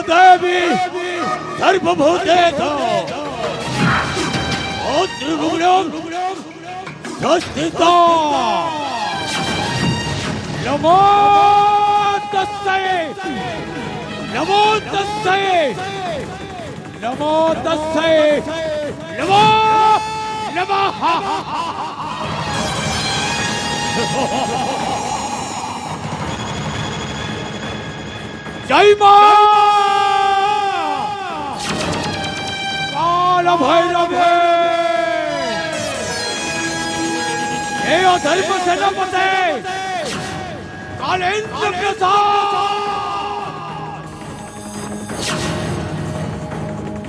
देवी सर्वभूतेषु त्रिभुवनं स्थिता नमो तस्यै नमो तस्यै नमो तस्यै नमो नमः जय मां काल भैरव हे धर्म सेनापति कालेन्द्र प्रसाद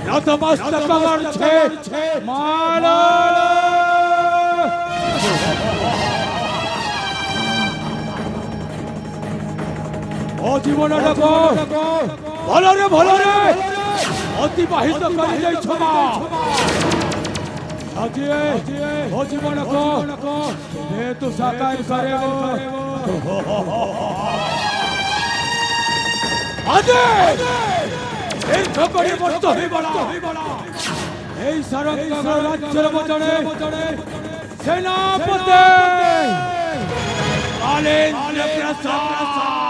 नतमस्तक छे माला ओ जीवन भलरे अतिबाहित कर ओ जीवन को तू साकार करे सेनापति कालेन्द्र प्रसाद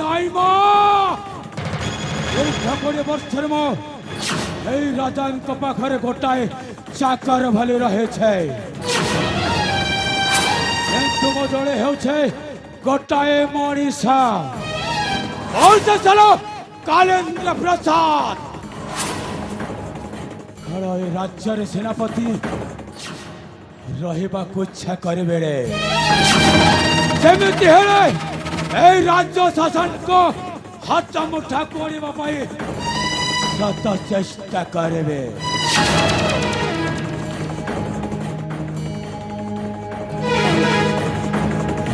নাই মা এই ঠাকুরে বর্ষের মা এই রাজাঙ্ক পাখরে গোটায় চাকর ভালে রহেছে কিন্তু মজলে হেউছে গোটায় মଣିষা বলছে চলো কালেন্দ্র প্রসাদ আর এই রাজ্যের সেনাপতি রহিବାକୁ ইচ্ছা করবে রে সেমিতি হেলে এই রাজ্য শাসন को हाथ मुठा कोड़ीबा पाई सत चेष्टा करबे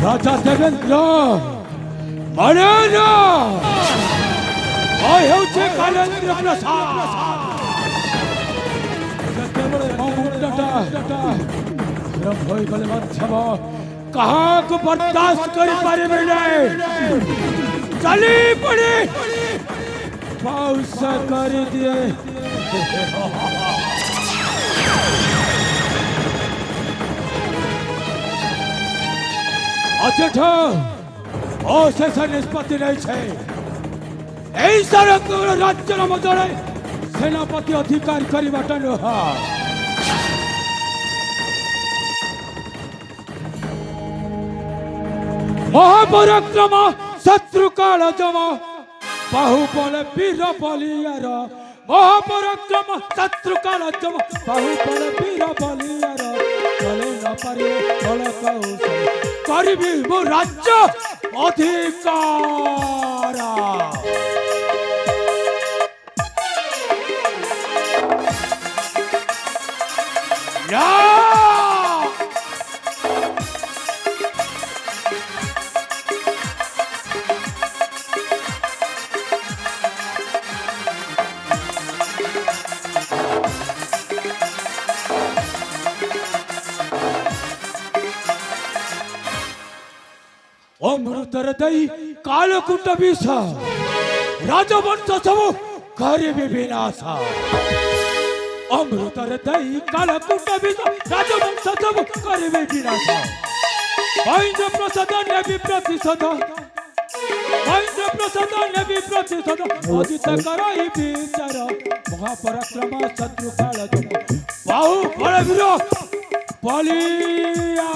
राजा देवेंद्र मरेना आय होचे कालेन्द्र प्रसाद जतेबेले मुंडटा गरम होई गले मध्यम कहाँ को बर्दाश्त कर पारे नहीं चली पड़ी पाउसा कर दिए अचेठ अशेष निष्पत्ति नहीं राज्य मध्य सेनापति अधिकार करवाटा नुह महापराक्रम शत्रु काल जम बाहुबल वीर बलियार महापराक्रम शत्रु काल जम बाहुबल वीर बलियार चले न पारे बल कौशल करबी मो राज्य अधिकार अमृतर दई कालकूट विष राजवंश सब करिबे विनाश अमृतर दई कालकूट विष राजवंश सब करिबे विनाश महेंद्र प्रसाद नेबी प्रतिशोध महेंद्र प्रसाद नेबी प्रतिशोध अजित कराई विचार महापराक्रम शत्रु काल बाहु बलवीर बलियार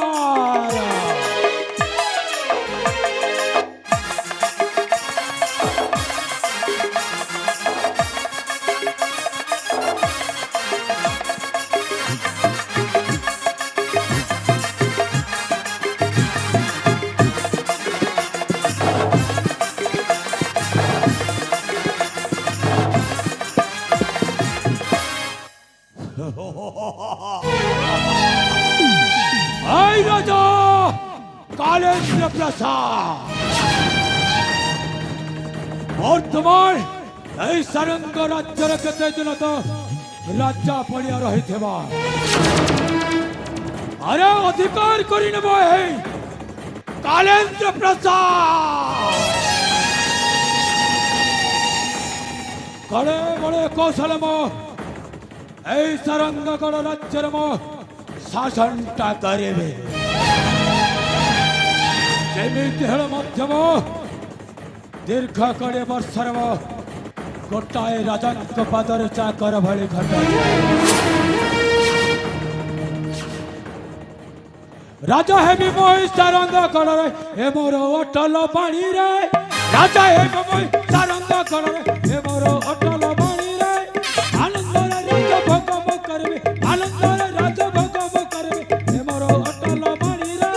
राजा कालेन्द्र प्रसाद वर्तमान सरंग राज्य केते दिन तो राजा पड़िया रही अरे अधिकार कर কালেন্দ্র প্রসাদ কড়ে বড়ে কৌশলম এই সারঙ্গগড় রাজ্যের শাসনটা করিবে যেমিতি হল মধ্যম দীর্ঘ করে বর্ষর গোটাଏ ରାଜାଙ୍କ ପାଦରେ ଚାକର ଭଳି ଘଟାଇ ରାଜା ହେବି ମୁଁ ସାରଙ୍ଗ କଳରେ ଏ ମୋର ଅଟଲ ପାଣିରେ ରାଜା ହେବି ମୁଁ ସାରଙ୍ଗ କଳରେ ଏ ମୋର ଅଟଲ ପାଣିରେ ଆନନ୍ଦରେ ରାଜ ଭୋଗ ମୁଁ କରିବି ଆନନ୍ଦରେ ରାଜ ଭୋଗ ମୁଁ କରିବି ଏ ମୋର ଅଟଲ ପାଣିରେ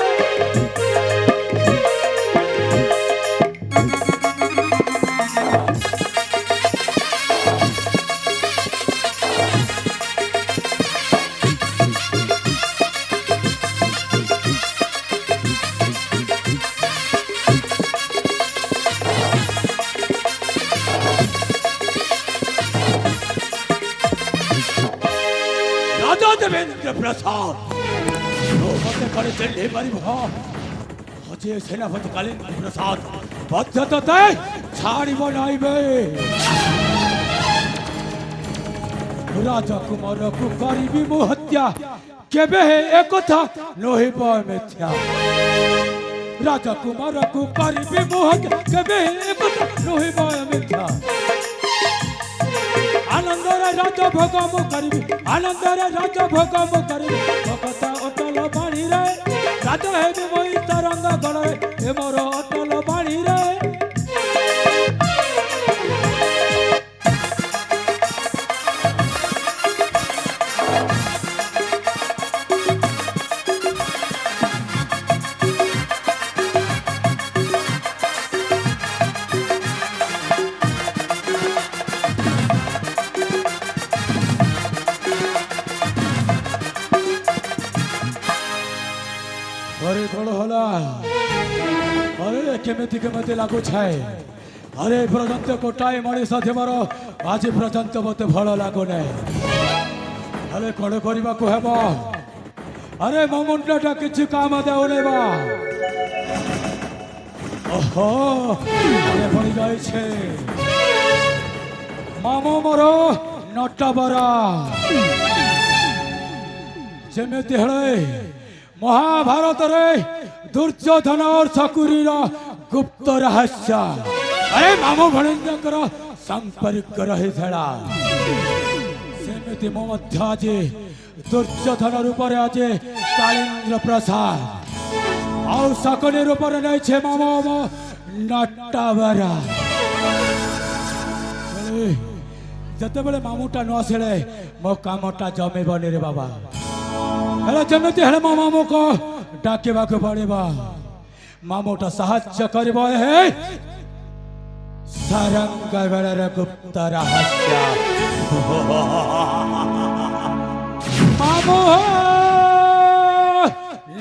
देवेंद्र प्रसाद करे चले हजे सेनापति कालेन्द्र प्रसाद बद्धते छाड़ब नाइबे राजकुमार को करी मु हत्या केबे एक नहिब मिथ्या राजकुमार को करी मु हत्या केबे एक नहिब मिथ्या आनंदरे राज भोग मु करिबी आनंदरे राज भोग मु करिबी भगत अटल पानी रे राज हेबी मोई तरंग गड़े ए मोर अटल पानी रे अरे कौन होला अरे केमिति केमिति लागू छाए अरे पर्यंत गोटाए मनीष थिबार आज पर्यंत मत भल लागू ना अरे कौन करने को हेब अरे मो मुंडटा किसी काम देउने बा ओहो अरे पड़ी जाइछे मामो मोर नटबरा जेमिति हले महाभारत रे दुर्योधन और शकुरी गुप्त रहस्य अरे मामो भणेन्द्र संपर्क रही सेमती मो मध्य आज दुर्योधन रूप आज कालेन्द्र प्रसाद आउ शकुनी रूप नहीं मामो नटबरा जिते बड़े मामूटा न आसे मो कामटा जमेबनी रे बाबा हेलो जमीती हेले मो मामू को डाकवा को पड़ेगा मामूटा साहाय्य करब है सारंगगढ़ गुप्त रहस्य मामू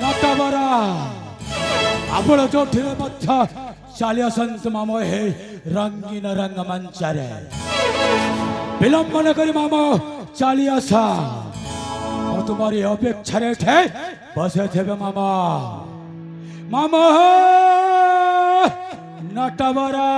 नटबरा आपण जो चली आसत मामो हे रंगीन रंगमंच विलंब न करी मामो चली आसा तुम्हारी अपेक्षा थे बसे थे मामा मामा नटबरा